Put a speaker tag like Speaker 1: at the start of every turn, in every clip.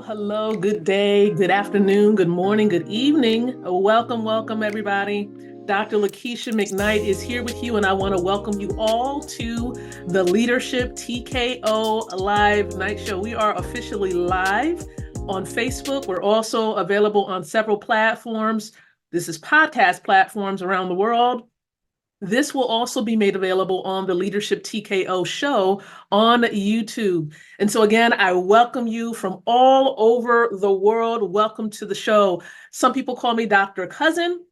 Speaker 1: Hello, good day, good afternoon, good morning, good evening. Welcome, everybody. Dr. Lakeisha McKnight is here with you, and I want to welcome you all to the Leadership TKO Live Night Show. We are officially live on Facebook. We're also available on several platforms. This is podcast platforms around the world. This will also be made available on the Leadership TKO show on YouTube. And so again, I welcome you from all over the world. Welcome to the show. Some people call me Dr. Cousin.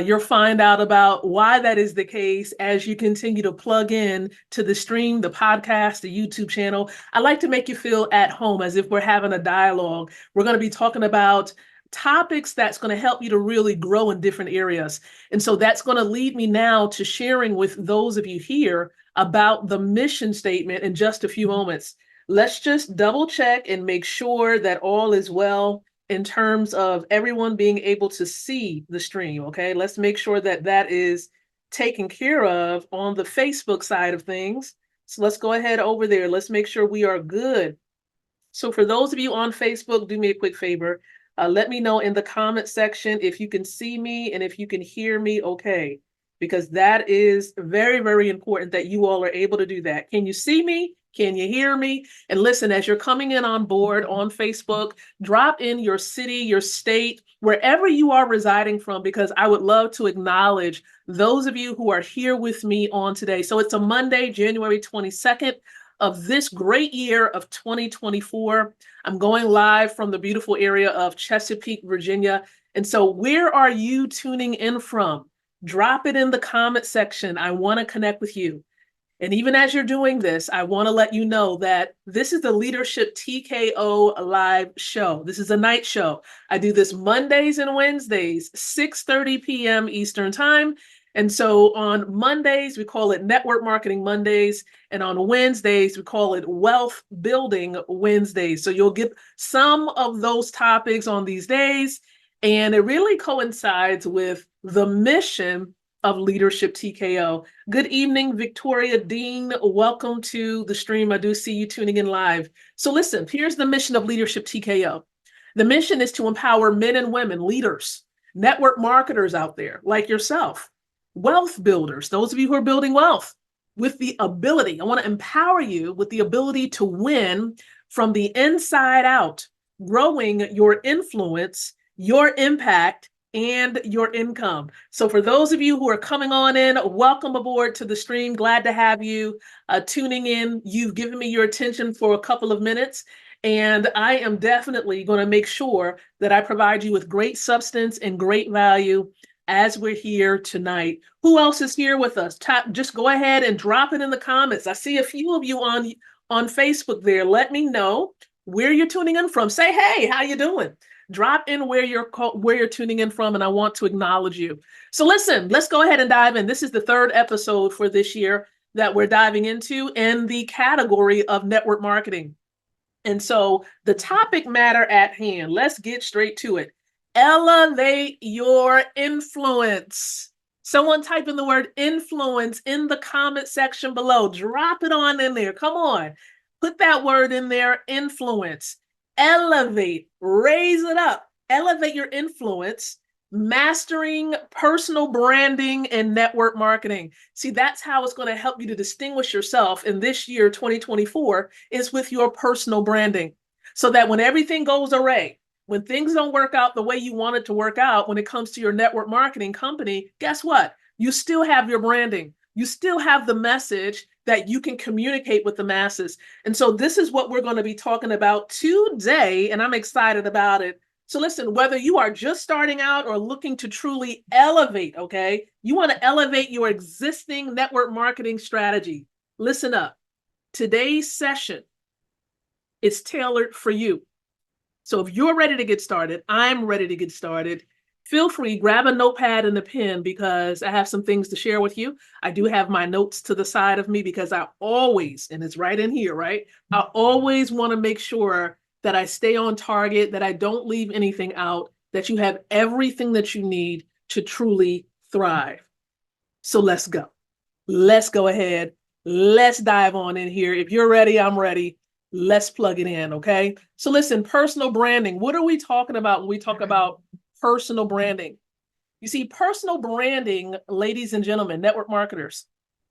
Speaker 1: You'll find out about why that is the case as you continue to plug in to the stream, the podcast, the YouTube channel. I like to make you feel at home as if we're having a dialogue. We're going to be talking about topics that's going to help you to really grow in different areas. And so that's going to lead me now to sharing with those of you here about the mission statement in just a few moments. Let's just double check and make sure that all is well in terms of everyone being able to see the stream, okay? Let's make sure that that is taken care of on the Facebook side of things. So let's go ahead over there. Let's make sure we are good. So for those of you on Facebook, do me a quick favor. Let me know in the comment section if you can see me and if you can hear me okay, because that is very, very important that you all are able to do that. Can you see me? Can you hear me? And listen, as you're coming in on board on Facebook, drop in your city, your state, wherever you are residing from, because I would love to acknowledge those of you who are here with me on today. So it's a Monday, January 22nd. Of this great year of 2024. I'm going live from the beautiful area of Chesapeake, Virginia. And so where are you tuning in from? Drop it in the comment section. I want to connect with you. And even as you're doing this, I want to let you know that this is the Leadership TKO Live show. This is a night show. I do this Mondays and Wednesdays, 6:30 p.m. Eastern Time. And so on Mondays, we call it Network Marketing Mondays. And on Wednesdays, we call it Wealth Building Wednesdays. So you'll get some of those topics on these days. And it really coincides with the mission of Leadership TKO. Good evening, Victoria Dean. Welcome to the stream. I do see you tuning in live. So listen, here's the mission of Leadership TKO. The mission is to empower men and women, leaders, network marketers out there like yourself, wealth builders, those of you who are building wealth, with the ability, I want to empower you with the ability to win from the inside out, growing your influence, your impact, and your income. So for those of you who are coming on in, welcome aboard to the stream. Glad to have you tuning in. You've given me your attention for a couple of minutes, and I am definitely going to make sure that I provide you with great substance and great value as we're here tonight. Who else is here with us? Just go ahead and drop it in the comments. I see a few of you on Facebook there. Let me know where you're tuning in from. Say, hey, how you doing? Drop in where you're tuning in from, and I want to acknowledge you. So listen, let's go ahead and dive in. This is the third episode for this year that we're diving into in the category of network marketing. And so the topic matter at hand, let's get straight to it. Elevate your influence. Someone type in the word influence in the comment section below. Drop it on in there. Come on. Put that word in there, influence. Elevate, raise it up, elevate your influence, mastering personal branding and network marketing. See, that's how it's going to help you to distinguish yourself in this year, 2024, is with your personal branding. So that when everything goes awry, when things don't work out the way you want it to work out, when it comes to your network marketing company, guess what? You still have your branding. You still have the message that you can communicate with the masses. And so this is what we're going to be talking about today, and I'm excited about it. So listen, whether you are just starting out or looking to truly elevate, okay, you want to elevate your existing network marketing strategy. Listen up. Today's session is tailored for you. So if you're ready to get started, I'm ready to get started. Feel free, grab a notepad and a pen because I have some things to share with you. I do have my notes to the side of me because I always, and it's right in here, right? I always want to make sure that I stay on target, that I don't leave anything out, that you have everything that you need to truly thrive. So let's go. Let's go ahead. Let's dive on in here. If you're ready, I'm ready. Let's plug it in, okay? So listen, personal branding. What are we talking about when we talk about personal branding? You see, personal branding, ladies and gentlemen, network marketers,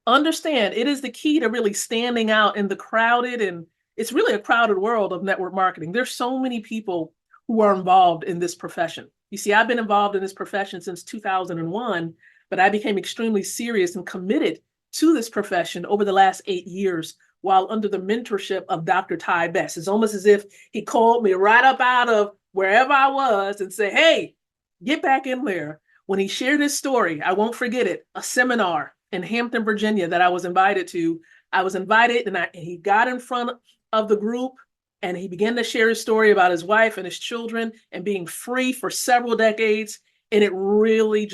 Speaker 1: understand it is the key to really standing out in the crowded, and it's really a crowded world of network marketing. There's so many people who are involved in this profession. You see, I've been involved in this profession since 2001, but I became extremely serious and committed to this profession over the last 8 years while under the mentorship of Dr. Ty Best. It's almost as if he called me right up out of wherever I was and said, hey, get back in there. When he shared his story, I won't forget it, a seminar in Hampton, Virginia that I was invited to. I was invited and he got in front of the group and he began to share his story about his wife and his children and being free for several decades. And it really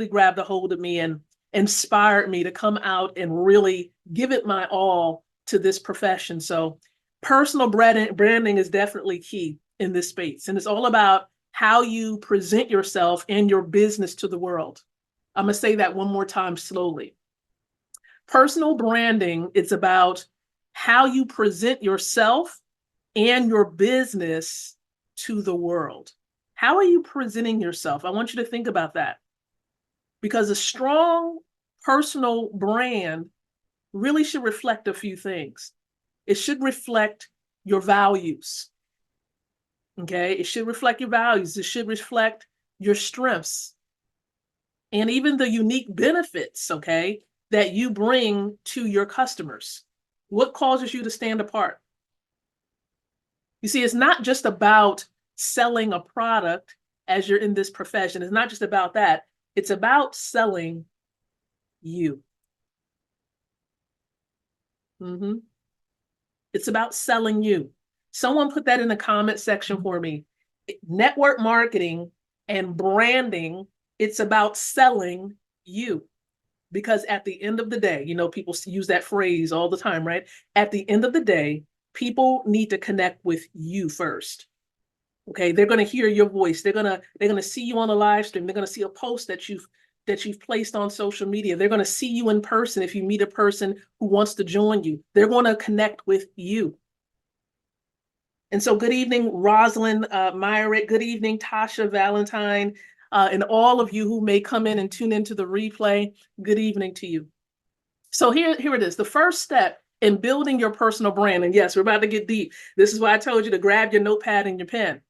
Speaker 1: grabbed a hold of me and inspired me to come out and really give it my all to this profession. So personal branding is definitely key in this space. And it's all about how you present yourself and your business to the world. I'm going to say that one more time slowly. Personal branding, it's about how you present yourself and your business to the world. How are you presenting yourself? I want you to think about that. Because a strong personal brand really should reflect a few things. It should reflect your values. Okay, it should reflect your values. It should reflect your strengths and even the unique benefits, okay, that you bring to your customers. What causes you to stand apart? You see, it's not just about selling a product as you're in this profession. It's not just about that. It's about selling you. It's about selling you. Someone put that in the comment section for me. Network marketing and branding, it's about selling you. Because at the end of the day, you know, people use that phrase all the time, right? At the end of the day, people need to connect with you first. Okay, they're going to hear your voice. They're going to see you on a live stream. They're going to see a post that you've placed on social media. They're going to see you in person if you meet a person who wants to join you. They're going to connect with you. And so good evening, Rosalind Myrick. Good evening, Tasha Valentine, and all of you who may come in and tune into the replay. Good evening to you. So here it is. The first step in building your personal brand, and yes, we're about to get deep. This is why I told you to grab your notepad and your pen.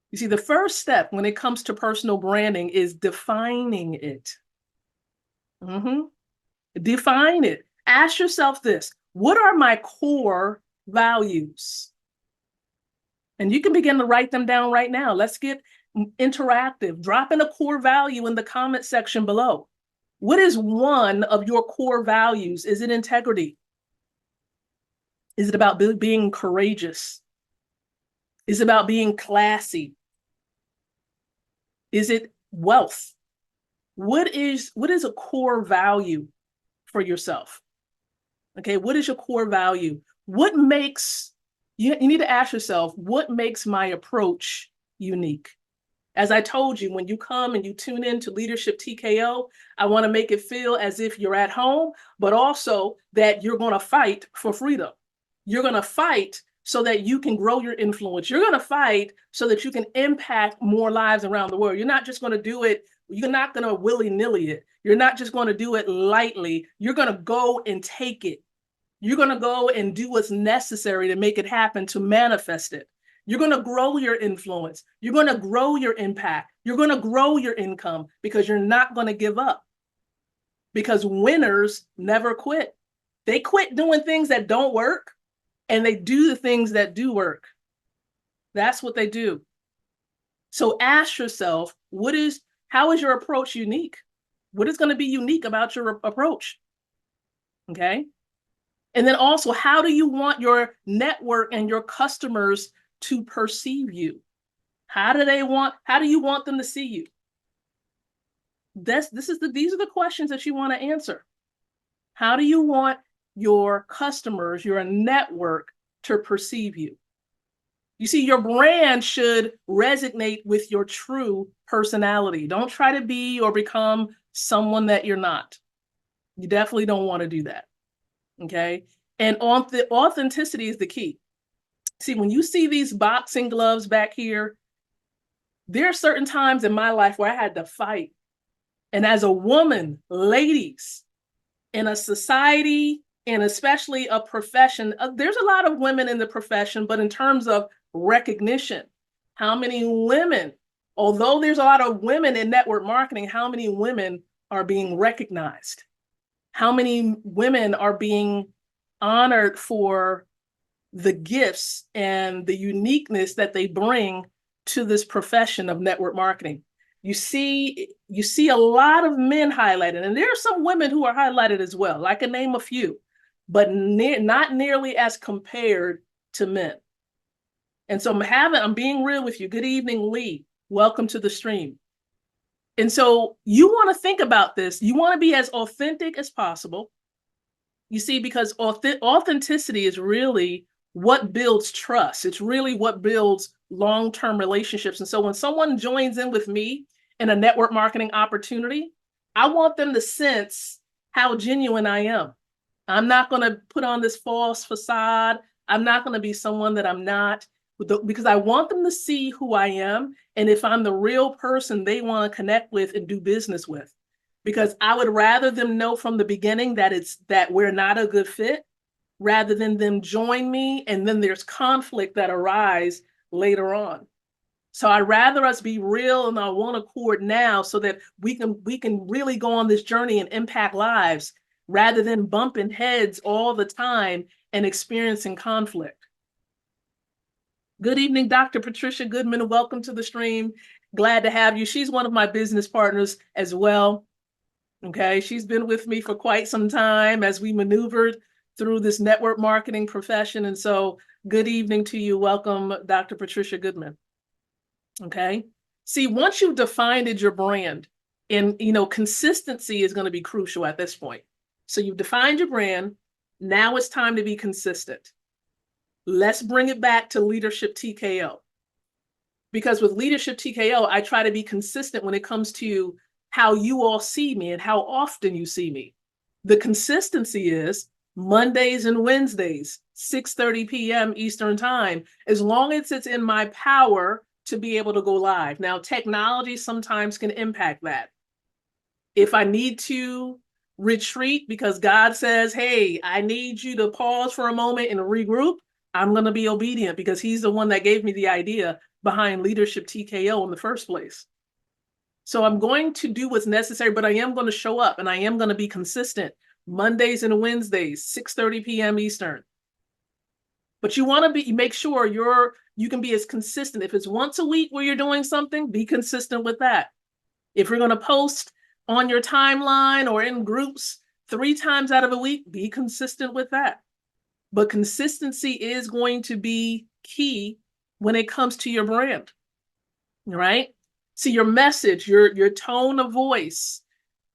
Speaker 1: You see, the first step when it comes to personal branding is defining it. Define it. Ask yourself this: what are my core values? And you can begin to write them down right now. Let's get interactive. Drop in a core value in the comment section below. What is one of your core values? Is it integrity? Is it about being courageous? Is it about being classy? Is it wealth? What is a core value for yourself? Okay, what is your core value? What makes you need to ask yourself, what makes my approach unique? As I told you, when you come and you tune in to Leadership TKO, I want to make it feel as if you're at home, but also that you're going to fight for freedom. You're going to fight so that you can grow your influence. You're going to fight so that you can impact more lives around the world. You're not just going to do it. You're not going to willy-nilly it. You're not just going to do it lightly. You're going to go and take it. You're going to go and do what's necessary to make it happen, to manifest it. You're going to grow your influence. You're going to grow your impact. You're going to grow your income because you're not going to give up. Because winners never quit. They quit doing things that don't work and they do the things that do work. That's what they do. So ask yourself, how is your approach unique? What is going to be unique about your approach? Okay. And then also, how do you want your network and your customers to perceive you? How do you want them to see you? These are the questions that you want to answer. How do you want your customers, your network to perceive you? You see, your brand should resonate with your true personality. Don't try to be or become someone that you're not. You definitely don't want to do that. Okay. And authenticity is the key. See, when you see these boxing gloves back here, there are certain times in my life where I had to fight. And as a woman, ladies, in a society and especially a profession, there's a lot of women in the profession, but in terms of recognition, how many women, although there's a lot of women in network marketing, how many women are being recognized? How many women are being honored for the gifts and the uniqueness that they bring to this profession of network marketing? You see a lot of men highlighted, and there are some women who are highlighted as well. I can name a few, but not nearly as compared to men. And so I'm being real with you. Good evening, Lee. Welcome to the stream. And so you want to think about this. You want to be as authentic as possible. You see, because authenticity is really what builds trust. It's really what builds long-term relationships. And so when someone joins in with me in a network marketing opportunity, I want them to sense how genuine I am. I'm not going to put on this false facade. I'm not going to be someone that I'm not, because I want them to see who I am and if I'm the real person they want to connect with and do business with. Because I would rather them know from the beginning that we're not a good fit, rather than them join me and then there's conflict that arise later on. So I'd rather us be real and on one accord now so that we can really go on this journey and impact lives rather than bumping heads all the time and experiencing conflict. Good evening, Dr. Patricia Goodman, and welcome to the stream. Glad to have you. She's one of my business partners as well. Okay, she's been with me for quite some time as we maneuvered through this network marketing profession. And so good evening to you. Welcome, Dr. Patricia Goodman. Okay. See, once you've defined your brand, and consistency is going to be crucial at this point. So you've defined your brand. Now it's time to be consistent. Let's bring it back to Leadership TKO. Because with Leadership TKO, I try to be consistent when it comes to how you all see me and how often you see me. The consistency is Mondays and Wednesdays, 6:30 p.m. Eastern time, as long as it's in my power to be able to go live. Now, technology sometimes can impact that. If I need to retreat because God says, hey, I need you to pause for a moment and regroup, I'm going to be obedient because he's the one that gave me the idea behind Leadership TKO in the first place. So I'm going to do what's necessary, but I am going to show up and I am going to be consistent. Mondays and Wednesdays, 6:30 p.m. Eastern. But you want to make sure you can be as consistent. If it's once a week where you're doing something, be consistent with that. If you're going to post on your timeline or in groups 3 times out of a week, be consistent with that. But consistency is going to be key when it comes to your brand, right? See, your message, your tone of voice,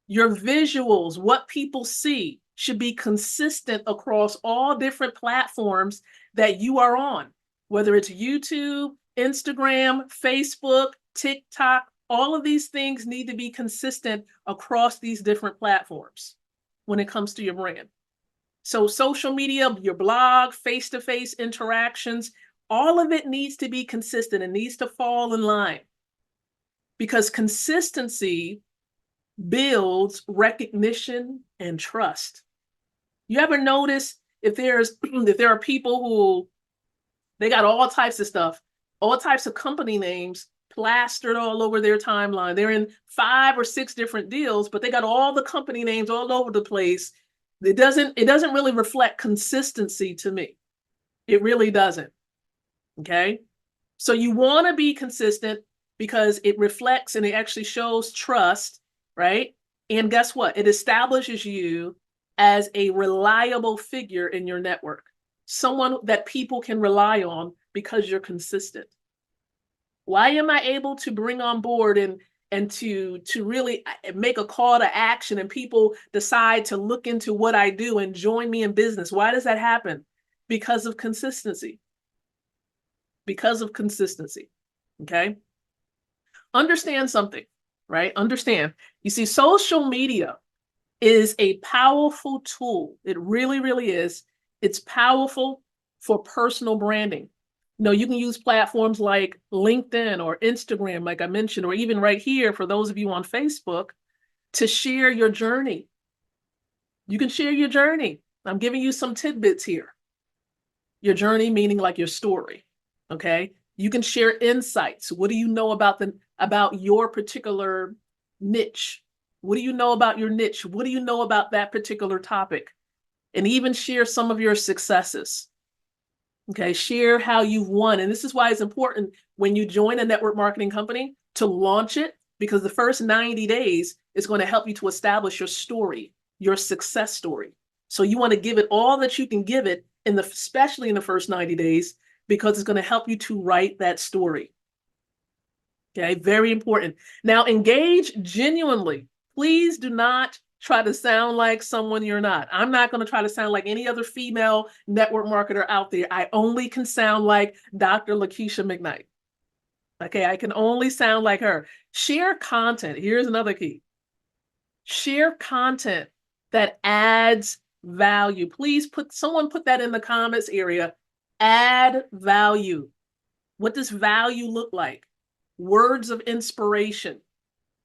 Speaker 1: your visuals, what people see should be consistent across all different platforms that you are on, whether it's YouTube, Instagram, Facebook, TikTok. All of these things need to be consistent across these different platforms when it comes to your brand. So social media, your blog, face-to-face interactions, all of it needs to be consistent. It needs to fall in line because consistency builds recognition and trust. You ever notice if there are people who they got all types of stuff, all types of company names plastered all over their timeline. They're in 5 or 6 different deals, but they got all the company names all over the place. It doesn't really reflect consistency to me. It really doesn't. Okay. So you want to be consistent because it reflects and it actually shows trust, right? And guess what? It establishes you as a reliable figure in your network, someone that people can rely on because you're consistent. Why am I able to bring on board and to really make a call to action and people decide to look into what I do and join me in business? Why does that happen? Because of consistency. Because of consistency. Okay. Understand something, right? Understand. You see, social media is a powerful tool. It really, really is. It's powerful for personal branding. No, you can use platforms like LinkedIn or Instagram, like I mentioned, or even right here for those of you on Facebook to share your journey. You can share your journey. I'm giving you some tidbits here. Your journey meaning like your story. Okay. You can share insights. What do you know about your particular niche? What do you know about your niche? What do you know about that particular topic? And even share some of your successes. Okay, share how you've won. And this is why it's important when you join a network marketing company to launch it, because the first 90 days is going to help you to establish your story, your success story. So you want to give it all that you can give it, especially in the first 90 days, because it's going to help you to write that story. Okay, very important. Now, engage genuinely. Please do not try to sound like someone you're not. I'm not going to try to sound like any other female network marketer out there. I only can sound like Dr. Lakeisha McKnight. Okay, I can only sound like her. Share content. Here's another key. Share content that adds value. Please someone put that in the comments area. Add value. What does value look like? Words of inspiration,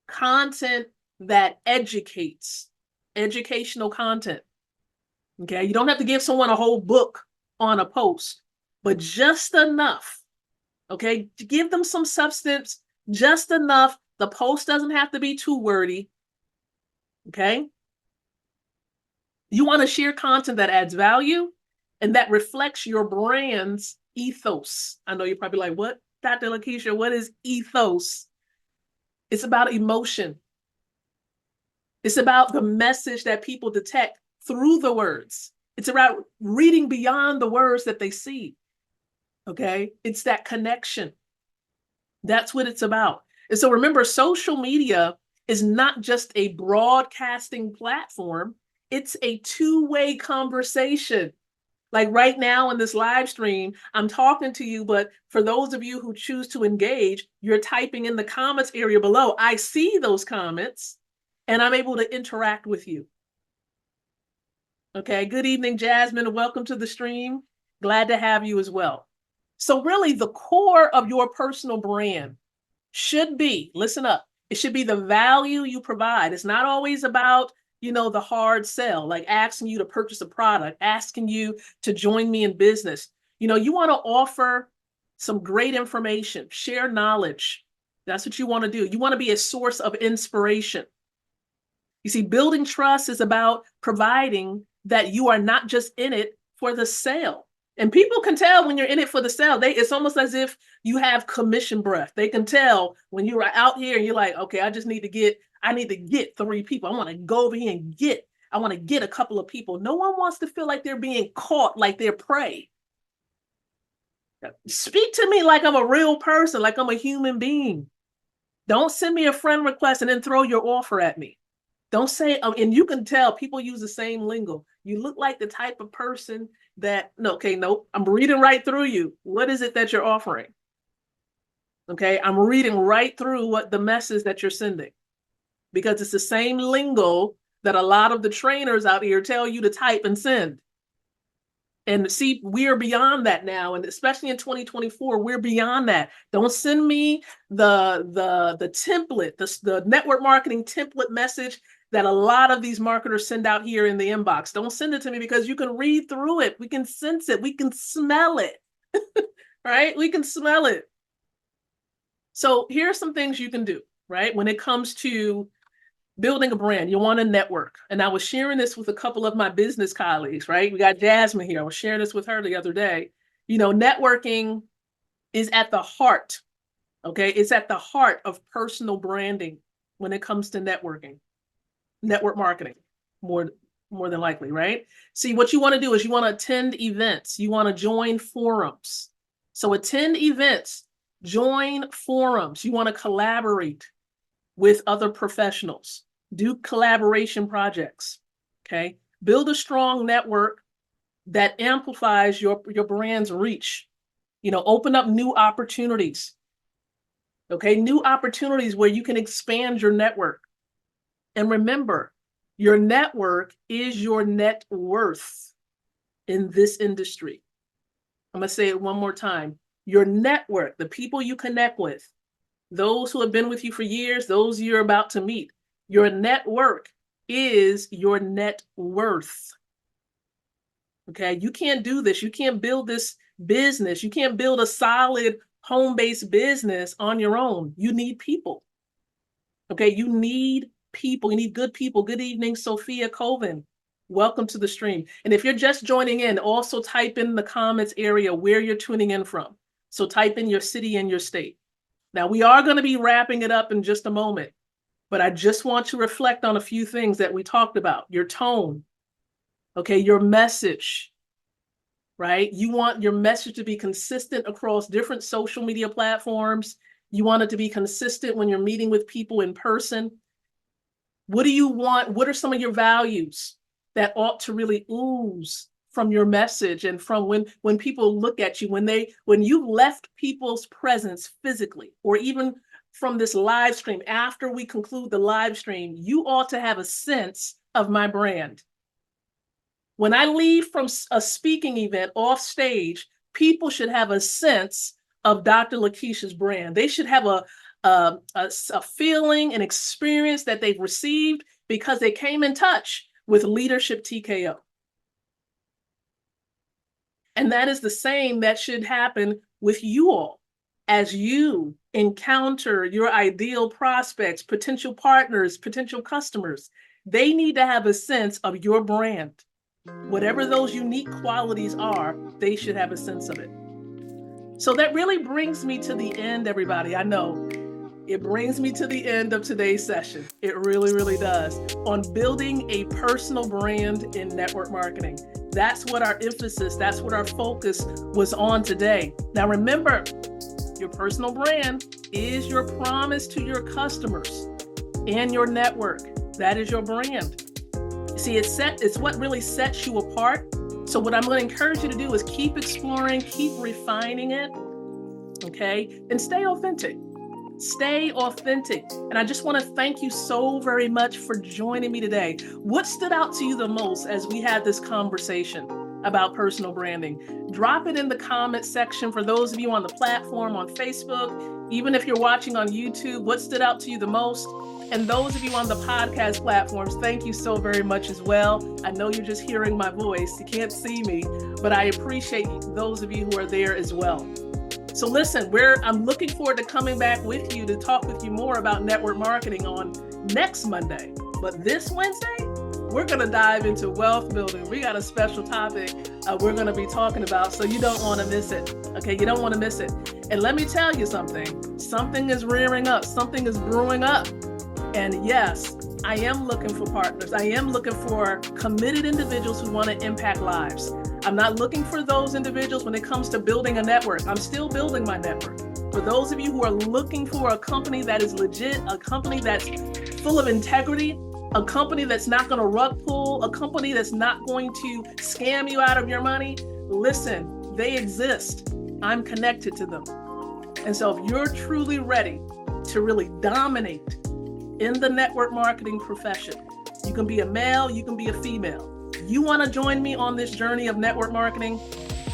Speaker 1: content that educates, educational content. Okay, you don't have to give someone a whole book on a post, but just enough. Okay, to give them some substance, just enough. The post doesn't have to be too wordy. Okay, you want to share content that adds value and that reflects your brand's ethos. I know you're probably like, what, Dr. Lakeisha, what is ethos? It's about emotion. It's about the message that people detect through the words. It's about reading beyond the words that they see. Okay? It's that connection. That's what it's about. And so remember, social media is not just a broadcasting platform, it's a two-way conversation. Like right now in this live stream, I'm talking to you, but for those of you who choose to engage, you're typing in the comments area below. I see those comments and I'm able to interact with you. Okay, good evening, Jasmine, and welcome to the stream. Glad to have you as well. So really the core of your personal brand should be, listen up, it should be the value you provide. It's not always about, the hard sell, like asking you to purchase a product, asking you to join me in business. You want to offer some great information, share knowledge. That's what you want to do. You want to be a source of inspiration. You see, building trust is about providing that you are not just in it for the sale. And people can tell when you're in it for the sale. It's almost as if you have commission breath. They can tell when you're out here and you're like, okay, I need to get 3 people. I want to go over here and I want to get a couple of people. No one wants to feel like they're being caught, like they're prey. Speak to me like I'm a real person, like I'm a human being. Don't send me a friend request and then throw your offer at me. Don't say, and you can tell people use the same lingo. You look like the type of person nope, I'm reading right through you. What is it that you're offering? Okay, I'm reading right through what the message that you're sending, because it's the same lingo that a lot of the trainers out here tell you to type and send. And see, we are beyond that now, and especially in 2024, we're beyond that. Don't send me the template, the network marketing template message that a lot of these marketers send out here in the inbox. Don't send it to me, because you can read through it. We can sense it. We can smell it, right? We can smell it. So here are some things you can do, right? When it comes to building a brand, you want to network. And I was sharing this with a couple of my business colleagues, right? We got Jasmine here. I was sharing this with her the other day. Networking is at the heart, okay? It's at the heart of personal branding when it comes to networking. Network marketing, more than likely, right? See, what you want to do is you want to attend events. You want to join forums. So attend events, join forums. You want to collaborate with other professionals. Do collaboration projects, okay? Build a strong network that amplifies your brand's reach. Open up new opportunities, okay? New opportunities where you can expand your network. And remember, your network is your net worth in this industry. I'm going to say it one more time. Your network, the people you connect with, those who have been with you for years, those you're about to meet. Your network is your net worth. Okay, you can't do this. You can't build this business. You can't build a solid home-based business on your own. You need people. Okay, you need people. You need good people. Good evening, Sophia Colvin. Welcome to the stream. And if you're just joining in, also type in the comments area where you're tuning in from. So type in your city and your state. Now, we are going to be wrapping it up in just a moment, but I just want to reflect on a few things that we talked about. Your tone, okay, your message, right? You want your message to be consistent across different social media platforms. You want it to be consistent when you're meeting with people in person. What do you want? What are some of your values that ought to really ooze from your message and from when people look at you, when you've left people's presence physically, or even from this live stream, after we conclude the live stream, you ought to have a sense of my brand. When I leave from a speaking event off stage, people should have a sense of Dr. Lakeisha's brand. They should have a feeling, an experience that they've received because they came in touch with Leadership TKO. And that is the same that should happen with you all. As you encounter your ideal prospects, potential partners, potential customers, they need to have a sense of your brand. Whatever those unique qualities are, they should have a sense of it. So that really brings me to the end, everybody. I know it brings me to the end of today's session. It really, really does. On building a personal brand in network marketing. That's what our emphasis, that's what our focus was on today. Now remember, your personal brand is your promise to your customers and your network. That is your brand. See, it's what really sets you apart. So what I'm going to encourage you to do is keep exploring, keep refining it, okay? And stay authentic. Stay authentic. And I just want to thank you so very much for joining me today. What stood out to you the most as we had this conversation about personal branding? Drop it in the comment section for those of you on the platform on Facebook. Even if you're watching on YouTube, what stood out to you the most? And those of you on the podcast platforms, thank you so very much as well. I know you're just hearing my voice. You can't see me, but I appreciate those of you who are there as well. So listen, I'm looking forward to coming back with you to talk with you more about network marketing on next Monday. But this Wednesday, we're going to dive into wealth building. We got a special topic we're going to be talking about, so you don't want to miss it. Okay, you don't want to miss it. And let me tell you something. Something is rearing up. Something is brewing up. And yes, I am looking for partners. I am looking for committed individuals who want to impact lives. I'm not looking for those individuals when it comes to building a network. I'm still building my network. For those of you who are looking for a company that is legit, a company that's full of integrity, a company that's not going to rug pull, a company that's not going to scam you out of your money, listen, they exist. I'm connected to them. And so if you're truly ready to really dominate in the network marketing profession, you can be a male, you can be a female. You want to join me on this journey of network marketing?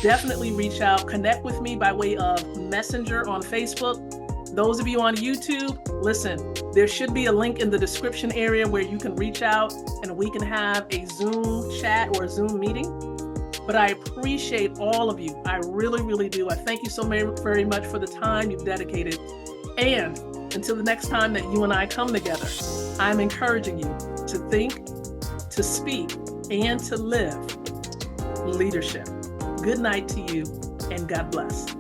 Speaker 1: Definitely reach out, connect with me by way of Messenger on Facebook. Those of you on YouTube, listen, there should be a link in the description area where you can reach out and we can have a Zoom chat or a Zoom meeting. But I appreciate all of you. I really, really do. I thank you so very much for the time you've dedicated. And until the next time that you and I come together, I'm encouraging you to think, to speak, and to live leadership. Good night to you, and God bless.